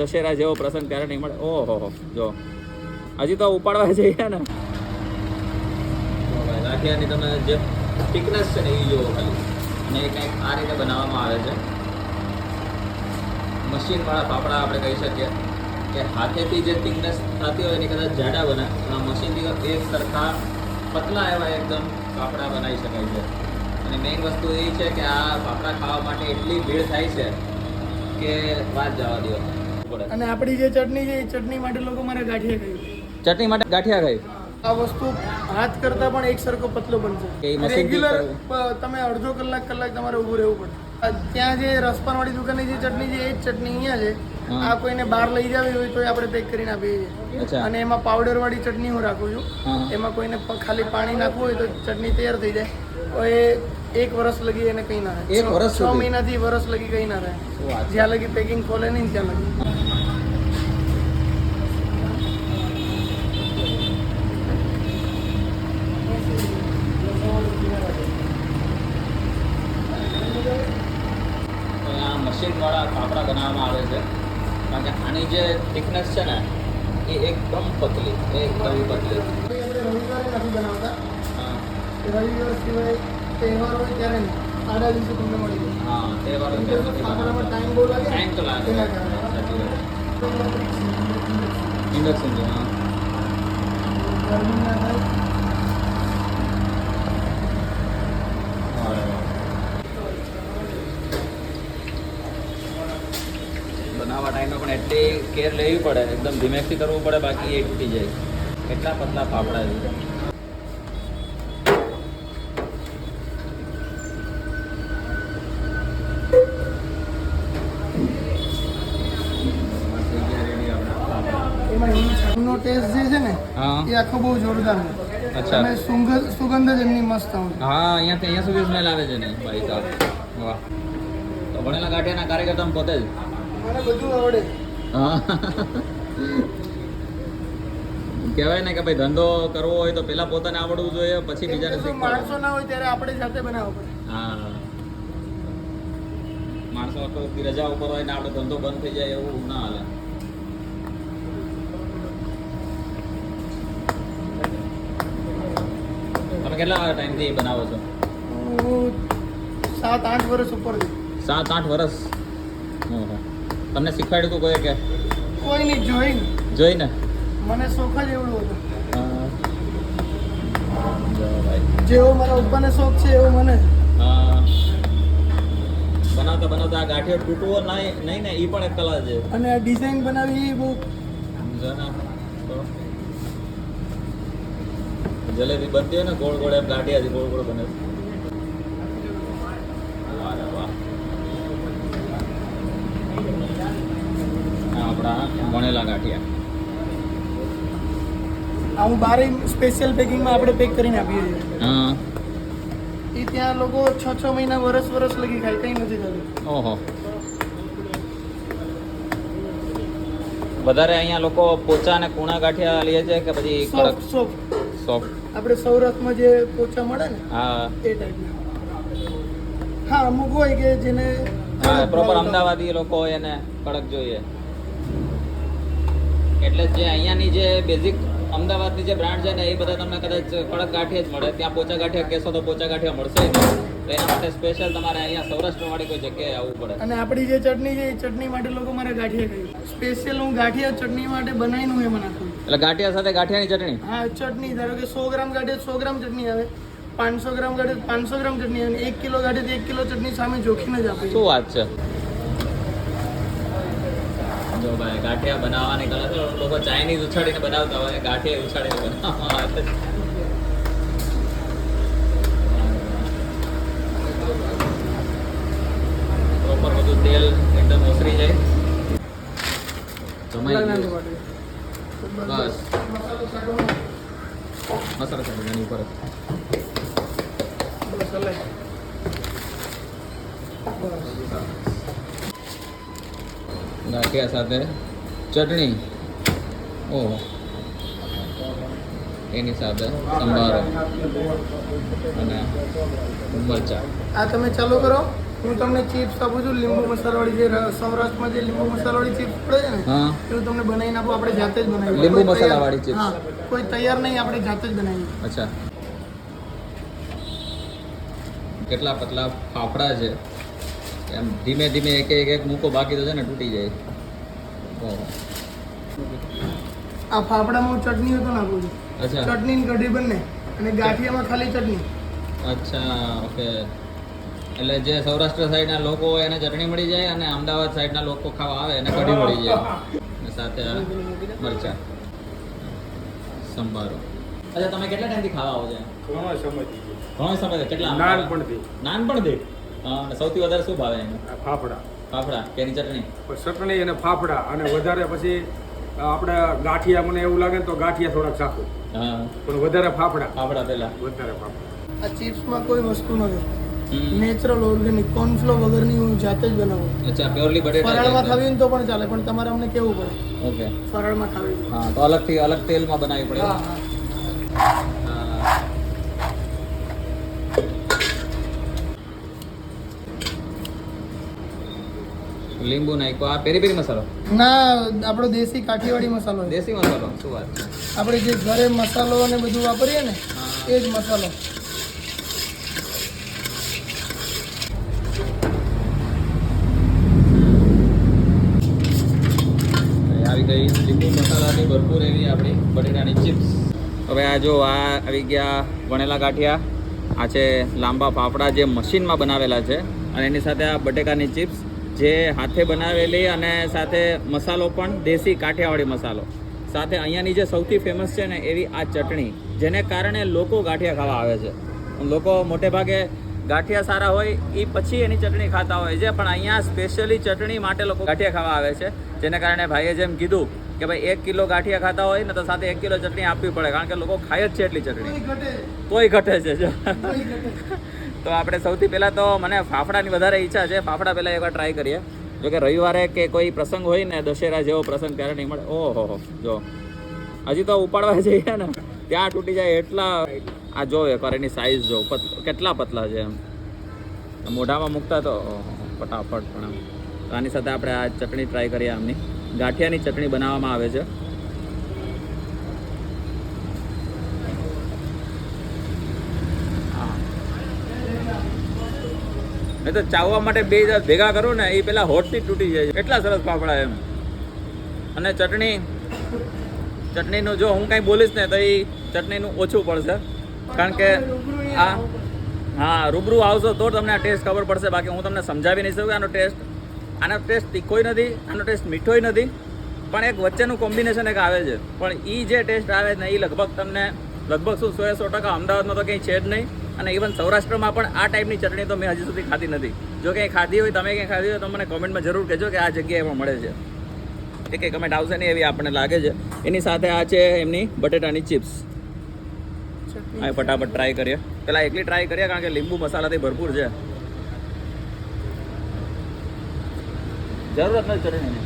દશેરા જેવો પ્રસંગ ક્યારે નહીં મળે. ઓહો જો હજી તો ઉપાડવા જઈએ ને. ગાંઠિયાની તમે જે થિકનેસ છે ને એ જુઓ ખાલી. અને એ કંઈક આ રીતે બનાવવામાં આવે છે. મશીનવાળા પાપડા આપણે કહી શકીએ કે હાથેથી જે થિકનેસ થતી હોય એની કદાચ જાડા બને, પણ મશીનથી એક સરખા પતલા એવા એકદમ પાપડા બનાવી શકાય છે. અને મેઇન વસ્તુ એ છે કે આ પાપડા ખાવા માટે એટલી ભીડ થાય છે કે વાત જવા દો. અને આપણી જે ચટણી છે એ ચટણી માટે લોકો મારે ગાંઠિયા કહ્યું. ચટણી માટે ગાંઠિયા ખાઈ આ વસ્તુ હાથ કરતા પણ એક સરખો પતલો બનશે. રેગ્યુલર તમે અડધો કલાક તમારે ઊભું રહેવું પડે. ત્યાં જે રસપાનવાળી દુકાનની જે ચટણી છે એ જ ચટણી અહીંયા છે. આ કોઈને બહાર લઈ જવી હોય તો આપણે પેક કરીને આપીએ છીએ. અને એમાં પાવડર વાળી ચટણી હું રાખું છું. એમાં કોઈને ખાલી પાણી નાખવું હોય તો ચટણી તૈયાર થઈ જાય. તો એ 1 વર્ષ લગી એને કંઈ ના થાય. 1 વર્ષ 6 મહિનાથી વર્ષ લગી કંઈ ના થાય. જ્યાં લગી પેકિંગ ખોલે નહીં ત્યાં લગી. મશીનવાળા પાપડા બનાવવામાં આવે છે. કારણ કે આની જે થિકનેસ છે ને એ એકદમ પતલી, એકદમ પતલી. આપણે રવિવારે નથી બનાવતા. રવિવાર સિવાય તહેવાર હોય ત્યારે નહીં. આડા દિવસે તમને મળી જાય. હા, તહેવારો ટાઈમ બહુ લાગે. ટાઈમ તો લાગે. ઇન્ડક્શન છે. હા, ગરમી ના થાય. બનાવવા ટાઈમે પણ એટલી કેર લેવી પડે, એકદમ ધીમેથી કરવું પડે, બાકી એ તૂટી જાય. કેટલા પતલા ફાફડા છે. નો ટેસ્ટ જે છે ને એ આખો બહુ જોરદાર છે. અચ્છા. અને સુગંધ જ એમની મસ્ત આવે. હા, અહીંયા સુધી સ્મેલ આવે છે ને ભાઈ સાહેબ. વાહ. તો ભણેલા ગાંઠિયાના કારીગર તમે પોતે જ? મને બધું આવડે. હા, કહેવાય ને કે ભાઈ ધંધો કરવો હોય તો પેલા પોતાને આવડવું જોઈએ, પછી બીજાને શીખવાડવું. માણસો ના હોય ત્યારે આપણે જાતે બનાવવું પડે. હા, માણસો તો રજા ઉપર હોય ને આપણો ધંધો બંધ થઈ જાય એવું ના હાલે. તમે કેટલા ટાઈમથી બનાવો છો? હું 7-8 વર્ષ ઉપર છું. 7-8 વર્ષ. ઓહો. તમને શીખવાડ્યું હતું કોઈ કે? કોઈ નહીં, જોઈને મને શોખ જ એવડું હતું. હા, જેવો મારા પપ્પાને શોખ છે એવો મને. હા, બનાવતા આ ગાંઠિયો તૂટવો નહીં ને એ પણ એક કલા છે. અને આ ડિઝાઇન બનાવી એ બહુ જલેબી બનતી હોય ને ગોળ ગોળ, એમ ગાંઠિયાથી ગોળ ગોળ બને. આપણા ભણેલા ગાંઠિયા. આ હું બારે સ્પેશિયલ પેકિંગમાં આપણે પેક કરીને આપીએ છીએ. હા, એ ત્યાં લોકો 6 મહિના વર્ષ લગી ખાય, કંઈ નથી થતું. ઓહો. વધારે અહીંયા લોકો પોચા અને કૂણા ગાંઠિયા લે છે કે પછી કડક? સોફ્ટ. આપણે સૌરાષ્ટ્રમાં જે પોચા મળે ને હા, એ ટાઈપના. હા, અમુક હોય કે જેને પ્રોપર અમદાવાદી લોકો હોય એને કડક જોઈએ. એટલે જે અહીંયાની જે બેઝિક અમદાવાદની જે બ્રાન્ડ છે ને એ બધા તમને કદાચ કડક ગાંઠિયા જ મળે. ત્યાં પોચા ગાંઠિયા કહેશો તો પોચા ગાંઠિયા મળશે જ નહીં. તો એના માટે સ્પેશિયલ તમારે અહીંયા સૌરાષ્ટ્રવાળી કોઈ જગ્યાએ આવવું પડે. અને આપણી જે ચટણી છે એ ચટણી માટે લોકો મારે ગાંઠિયા કહ્યું. સ્પેશિયલ હું ગાંઠિયા ચટણી માટે બનાવીને હું એમાં નાખું. એટલે ગાંઠિયા સાથે ગાંઠિયાની ચટણી? હા, ચટણી ધારો કે 100 ગ્રામ ગાંઠિયા 100 ગ્રામ ચટણી આવે, 500 ગ્રામ ગાંઠિયા 500 ગ્રામ ચટણી આવે, 1 કિલો ગાંઠિયા 1 કિલો ચટણી સામે જોખીને જ આપે. શું વાત છે. જો ભાઈ, ગાંઠિયા બનાવવાની કલા તો લોકો ચાઇનીઝ ઉછાળીને બનાવતા હોય, ગાંઠિયા ઉછાળીને બનાવવા. પ્રોપર બધું તેલ એકદમ ઓસરી જાય. જમાઈ ગયું. બસ મસાલો છાંટી એની ઉપર. ગાંઠિયા સાથે ચટણી, ઓહો, એની સાથે સંભારો અને મરચા. આ તમે ચાલુ કરો, હું તમને ચિપ્સ આપું છું લીંબુ મસાલાવાળી જે સૌરાષ્ટ્રમાં જે લીંબુ મસાલાવાળી ચિપ્સ પડે છે ને હા એ હું તમને બનાવીને આપું. આપણે જાતે જ બનાવીએ. લીંબુ કોઈ તૈયાર- મસાલાવાળી chips. હા, કોઈ તૈયાર નહીં, આપણે જાતે જ બનાવીએ. અચ્છા કેટલા પતલા ફાફડા છે એમ ધીમે ધીમે એક મૂકો બાકી તો છે ને તૂટી જાય. ઓહો. આ ફાફડામાં હું ચટણી તો નાખું છું. અચ્છા ચટણી ને કઢી બંને, અને ગાંઠિયામાં ખાલી ચટણી. અચ્છા ઓકે. એટલે જે સૌરાષ્ટ્ર સાઈડના લોકો હોય એને ચટણી મળી જાય અને અમદાવાદ સાઈડના લોકો ખાવા આવે એને કઢી મળી જાય અને સાથે આ મરચા સંભારો. અચ્છા તમે કેટલા ટાઈમથી ખાવા આવો છો? ઘણો સમય ઘણો સમય કેટલા? નાનપણથી નાનપણથી? હા, અને સૌથી વધારે શું ભાવે એનું? ફાફડા ફાફડા કેની ચટણી? ચટણી અને ફાફડા, અને વધારે પછી આપણે ગાંઠિયા, મને એવું લાગે ને તો ગાંઠિયા થોડાક ચાખું, હા પણ વધારે ફાફડા. ફાફડા પેલા. વધારે ફાફડા. આ ચિપ્સમાં કોઈ વસ્તુ નથી. હમ. નેચરલ ઓર્ગેનિક કોર્નફ્લો વગરની હું જાતે જ બનાવું. અચ્છા પ્યોરલી ફરાળમાં બટેટા. ખાવી હોય ને તો પણ ચાલે, પણ તમારે અમને કેવું પડે ઓકે. ફરાળમાં ખાવી હોય. હા તો અલગથી અલગ તેલમાં બનાવવી પડે. હા હા. હા. લીંબુ નાખ્યો. આ પેરી પેરી મસાલો, ના, આપણો દેશી કાઠિયાવાડી મસાલો છે. દેશી મસાલો. શું વાત છે? આપણે જે ઘરે મસાલો અને બધું વાપરીએ ને હા. એ જ મસાલો. આવી ગઈ લીંબુ મસાલાની ભરપૂર એવી આપણી બટેટાની ચિપ્સ. હવે આ જો આ આવી ગયા વણેલા ગાંઠિયા, આ છે લાંબા ફાફડા જે મશીનમાં બનાવેલા છે, અને એની સાથે આ બટેકાની ચિપ્સ જે હાથે બનાવેલી, અને સાથે મસાલો પણ દેશી કાઠિયાવાડી મસાલો, સાથે અહીંયાની જે સૌથી ફેમસ છે ને એવી આ ચટણી, જેને કારણે લોકો ગાંઠિયા ખાવા આવે છે. લોકો મોટે ભાગે ગાંઠિયા સારા હોય એ પછી એની ચટણી ખાતા હોય છે, પણ અહીંયા સ્પેશિયલી ચટણી માટે લોકો ગાંઠિયા ખાવા આવે છે. જેને કારણે ભાઈએ જેમ કીધું કે ભાઈ 1 કિલો ગાંઠિયા ખાતા હોય ને તો સાથે 1 કિલો ચટણી આપવી પડે, કારણ કે લોકો ખાય જ છે એટલી ચટણી, કોઈ ઘટે તોય ઘટે છે જો. કોઈ ઘટે. તો આપણે સૌથી પહેલાં તો મને ફાફડાની વધારે ઈચ્છા છે. ફાફડા પહેલાં એકવાર ટ્રાય કરીએ. જો કે રવિવારે કે કોઈ પ્રસંગ હોય ને, દશેરા જેવો પ્રસંગ ત્યારે નહીં મળે. ઓહો જો હજી તો ઉપાડવા જઈએ ને ત્યાં તૂટી જાય એટલા. આ જો એકવાર એની સાઈઝ જો કેટલા પતલા છે એમ, મોઢામાં મૂકતા તો ફટાફટ. પણ તો આની સાથે આપણે આ ચટણી ટ્રાય કરીએ. આમની ગાંઠિયાની ચટણી બનાવવામાં આવે છે. નહીં તો ચાવવા માટે બે ભેગા કરું ને એ પેલા હોટથી જ તૂટી જાય છે. એટલા સરસ ફાફડા એમ. અને ચટણીનું જો હું કાંઈ બોલીશ ને તો એ ચટણીનું ઓછું પડશે, કારણ કે આ હા રૂબરૂ આવશો તો તમને આ ટેસ્ટ ખબર પડશે. બાકી હું તમને સમજાવી નહીં શકું. આનો ટેસ્ટ તીખોય નથી, આનો ટેસ્ટ મીઠોય નથી, પણ એક વચ્ચેનું કોમ્બિનેશન એક આવે છે. પણ એ જે ટેસ્ટ આવે ને એ લગભગ શું 100% અમદાવાદમાં તો કંઈ છે જ નહીં. અને ઇવન સૌરાષ્ટ્રમાં પણ આ ટાઈપની ચટણી તો મેં હજી સુધી ખાધી નથી. જો કંઈ ખાધી હોય, તમે કંઈ ખાધી હોય તો મને કોમેન્ટમાં જરૂર કહેજો કે આ જગ્યાએ પણ મળે છે. એ કંઈ કમેન્ટ આવશે નહીં એવી આપણને લાગે છે. એની સાથે આ છે એમની બટેટાની ચિપ્સ. હા ફટાફટ ટ્રાય કરીએ. પહેલાં એકલી ટ્રાય કરીએ, કારણ કે લીંબુ મસાલાથી ભરપૂર છે. જરૂરત નથી ચટણીની.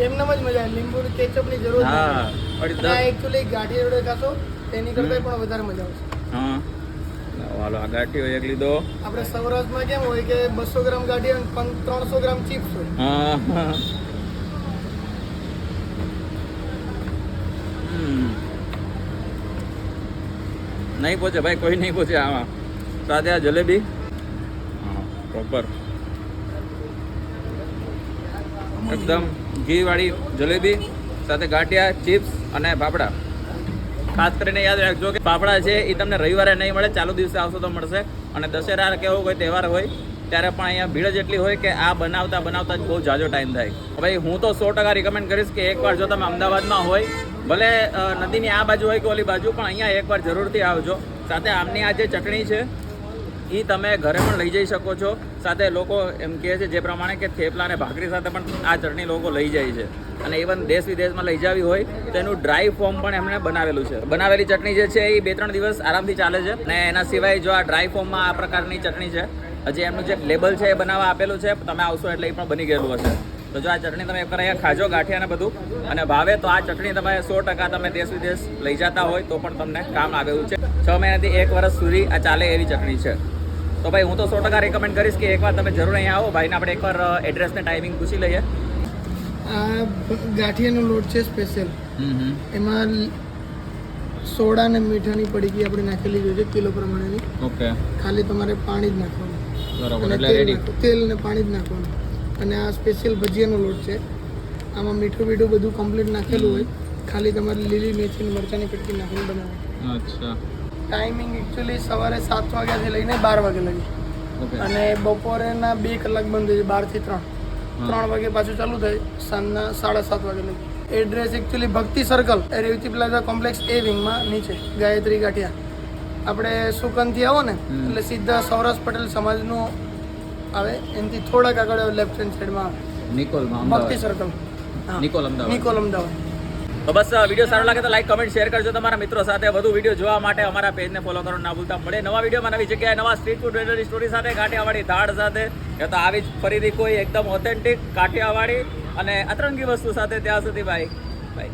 એમનામ જ મજા આવે. લીંબુ કેચઅપની જરૂર હા નથી. આ એકચ્યુઅલી ગાંઠિયા જોડે ખાશો તેની કરતાં પણ વધારે મજા આવશે. હા હાલો આ ગાંઠીઓ એક લીધો. આપણે સૌરાષ્ટ્રમાં કેમ હોય કે 200 ગ્રામ ગાંઠિયા અને 300 ગ્રામ ચિપ્સ હોય. હા નહીં પહોંચે ભાઈ, કોઈ નહીં પહોંચે આમાં. સાથે આ જલેબી પ્રોપર એકદમ ઘીવાળી જલેબી, સાથે ગાંઠિયા, ચિપ્સ અને ફાફડા. ખાસ કરીને યાદ રાખજો કે ફાફડા છે એ તમને રવિવારે નહીં મળે, ચાલુ દિવસે આવશો તો મળશે. અને દશેરા કે એવો કોઈ તહેવાર હોય ત્યારે પણ અહીંયા ભીડ જ એટલી હોય કે આ બનાવતા જ બહુ જાજો ટાઈમ થાય. ભાઈ હું તો 100% રિકમેન્ડ કરીશ કે એકવાર જો તમે અમદાવાદમાં હોય, ભલે નદીની આ બાજુ હોય કે ઓલી બાજુ, પણ અહીંયા એકવાર જરૂરથી આવજો. સાથે આમની આ જે ચટણી છે એ તમે ઘરે પણ લઈ જઈ શકો છો. સાથે લોકો એમ કહે છે જે પ્રમાણે કે થેપલા અને ભાખરી સાથે પણ આ ચટણી લોકો લઈ જાય છે. અને ઇવન દેશ વિદેશમાં લઈ જવી હોય તો એનું ડ્રાય ફોર્મ પણ એમણે બનાવેલું છે. બનાવેલી ચટણી જે છે એ 2-3 દિવસ આરામથી ચાલે છે. અને એના સિવાય જો આ ડ્રાય ફોર્મમાં આ પ્રકારની ચટણી છે, હજી એમનું જે લેબલ છે એ બનાવવા આપેલું છે, તમે આવશો એટલે એ પણ બની ગયેલું હશે. તો જો આ ચટણી તમે એકવાર અહીંયા ખાજો, ગાંઠિયા ને બધું, અને ભાવે તો આ ચટણી તમે 100% તમે દેશ વિદેશ લઈ જતા હોય તો પણ તમને કામ આવે એવું છે. 6 મહિનાથી 1 વર્ષ સુધી આ ચાલે એવી ચટણી છે. તો ભાઈ હું તો 100% રેકમેન્ડ કરીશ કે એકવાર તમે જરૂર અહીંયા આવો ભાઈને આપણે એકવાર એડ્રેસ ને ટાઈમિંગ પૂછી લઈએ. આ ગાંઠિયાનો લોટ છે સ્પેશિયલ. એમાં સોડા અને મીઠાની પડીકી આપણે નાખેલી જોઈએ કિલો પ્રમાણેની. ઓકે. ખાલી તમારે પાણી જ નાખવાનું. બરાબર. અને એટલે રેડી. તેલ ને પાણી જ નાખવાનું. અને આ સ્પેશિયલ ભજીયાનો લોટ છે. આમાં મીઠું બીઠું બધું કમ્પ્લીટ નાખેલું હોય. ખાલી તમારે લીલી મિરચી અને મરચાંની કટકી નાખીને બનાવવાનું. અચ્છા. ટાઈમિંગ એકચ્યુઅલી સવારે 7 વાગ્યાથી લઈને 12 વાગે લગી. ઓકે. અને બપોરેના 2 કલાક બંધ થઈ જાય 12 થી 3. 3 વાગે પાછું ચાલુ થાય સાંજના 7:30 વાગે લગી. એડ્રેસ એકચ્યુઅલી ભક્તિ સર્કલ રેવતી પ્લાઝા કોમ્પ્લેક્સ એ વિંગમાં નીચે ગાયત્રી ગાંઠિયા. આપણે સુકનથી આવો ને એટલે સીધા સૌરાષ્ટ્ર પટેલ સમાજનું આવે એનાથી થોડાક આગળ લેફ્ટ હેન્ડ સાઈડમાં આવે નિકોલમાં ભક્તિ અમદાવાદ. સર્કલ. નિકોલ અમદાવાદ. નિકોલ અમદાવાદ. તો બસ વિડીયો સારો લાગે તો લાઈક કમેન્ટ શેર કરજો તમારા મિત્રો સાથે. વધુ વિડીયો જોવા માટે અમારા પેજને ફોલો કરવાનું ના ભૂલતા. મળે નવા વિડીયોમાં નવી જગ્યાએ નવા સ્ટ્રીટ ફૂડ વેરાયટી સ્ટોરી સાથે કાઠિયાવાડી દાળ સાથે યા તો આવી જ ફરીથી કોઈ એકદમ ઓથેન્ટિક કાઠિયાવાડી અને અતરંગી વસ્તુ સાથે. ત્યાં સુધી બાય બાય.